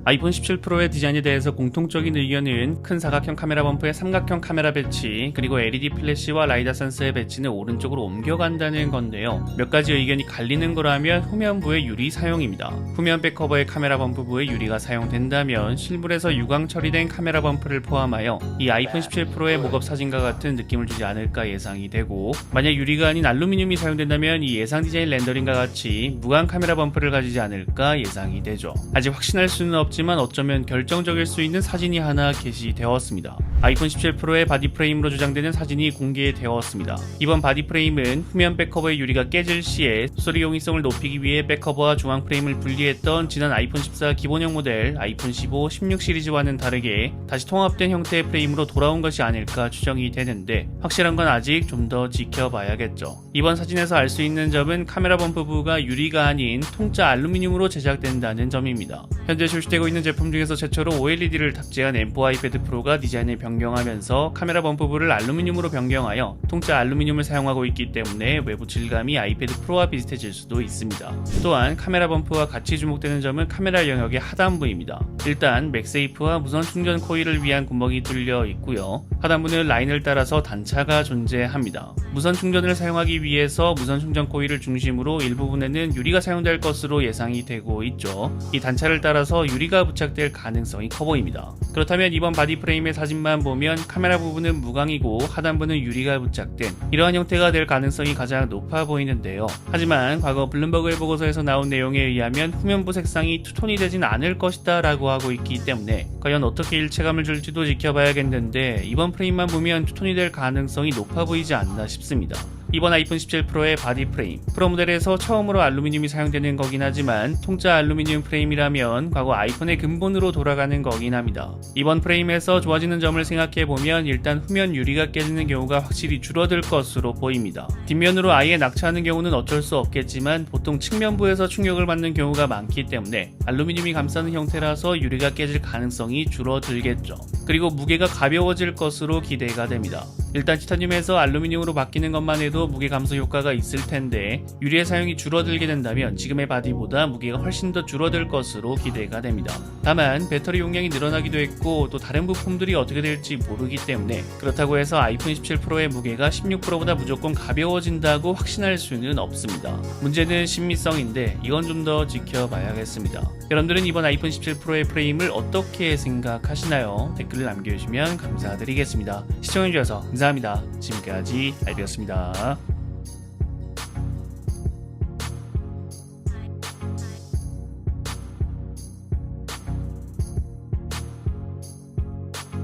아이폰 17 프로의 디자인에 대해서 공통적인 의견은 큰 사각형 카메라 범프에 삼각형 카메라 배치, 그리고 LED 플래시와 라이다 센서의 배치는 오른쪽으로 옮겨간다는 건데요. 몇 가지 의견이 갈리는 거라면 후면부의 유리 사용입니다. 후면 백커버의 카메라 범프부에 유리가 사용된다면 실물에서 유광 처리된 카메라 범프를 포함하여 이 아이폰 17 프로의 모급 사진과 같은 느낌을 주지 않을까 예상이 되고, 만약 유리가 아닌 알루미늄이 사용된다면 이 예상 디자인 렌더링과 같이 무광 카메라 범프를 가지지 않을까 예상이 되죠. 아직 확신할 수는 없지만 어쩌면 결정적일 수 있는 사진이 하나 게시되었습니다. 아이폰 17 프로의 바디 프레임으로 주장되는 사진이 공개되었습니다. 이번 바디 프레임은 후면 백커버의 유리가 깨질 시에 수리 용이성을 높이기 위해 백커버와 중앙 프레임을 분리했던 지난 아이폰 14 기본형 모델 아이폰 15, 16 시리즈와는 다르게 다시 통합된 형태의 프레임으로 돌아온 것이 아닐까 추정이 되는데, 확실한 건 아직 좀 더 지켜봐야겠죠. 이번 사진에서 알 수 있는 점은 카메라 범프부가 유리가 아닌 통짜 알루미늄으로 제작된다는 점입니다. 현재 출시되고 있는 제품 중에서 최초로 OLED를 탑재한 M4 아이패드 프로가 디자인을 변경하면서 카메라 범프부를 알루미늄으로 변경하여 통짜 알루미늄을 사용하고 있기 때문에 외부 질감이 아이패드 프로와 비슷해질 수도 있습니다. 또한 카메라 범프와 같이 주목되는 점은 카메라 영역의 하단부입니다. 일단 맥세이프와 무선 충전 코일을 위한 구멍이 뚫려 있고요. 하단부는 라인을 따라서 단차가 존재합니다. 무선 충전을 사용하기 위해서 무선 충전 코일을 중심으로 일부분에는 유리가 사용될 것으로 예상이 되고 있죠. 이 단차를 따라서 유리가 부착될 가능성이 커 보입니다. 그렇다면 이번 바디 프레임의 사진만 보면 카메라 부분은 무광이고 하단부는 유리가 부착된 이러한 형태가 될 가능성이 가장 높아 보이는데요. 하지만 과거 블룸버그의 보고서에서 나온 내용에 의하면 후면부 색상이 투톤이 되진 않을 것이다 라고 하고 있기 때문에 과연 어떻게 일체감을 줄지도 지켜봐야겠는데, 이번 프레임만 보면 투톤이 될 가능성이 높아 보이지 않나 싶습니다. 이번 아이폰 17 프로의 바디 프레임, 프로 모델에서 처음으로 알루미늄이 사용되는 거긴 하지만 통짜 알루미늄 프레임이라면 과거 아이폰의 근본으로 돌아가는 거긴 합니다. 이번 프레임에서 좋아지는 점을 생각해보면 일단 후면 유리가 깨지는 경우가 확실히 줄어들 것으로 보입니다. 뒷면으로 아예 낙차하는 경우는 어쩔 수 없겠지만 보통 측면부에서 충격을 받는 경우가 많기 때문에 알루미늄이 감싸는 형태라서 유리가 깨질 가능성이 줄어들겠죠. 그리고 무게가 가벼워질 것으로 기대가 됩니다. 일단 티타늄에서 알루미늄으로 바뀌는 것만 해도 무게 감소 효과가 있을 텐데, 유리의 사용이 줄어들게 된다면 지금의 바디보다 무게가 훨씬 더 줄어들 것으로 기대가 됩니다. 다만 배터리 용량이 늘어나기도 했고 또 다른 부품들이 어떻게 될지 모르기 때문에 그렇다고 해서 아이폰 17 프로의 무게가 16 프로보다 무조건 가벼워진다고 확신할 수는 없습니다. 문제는 신미성인데 이건 좀 더 지켜봐야겠습니다. 여러분들은 이번 아이폰 17 프로의 프레임을 어떻게 생각하시나요? 댓글을 남겨주시면 감사드리겠습니다. 시청해주셔서 감사합니다. 지금까지 알비였습니다.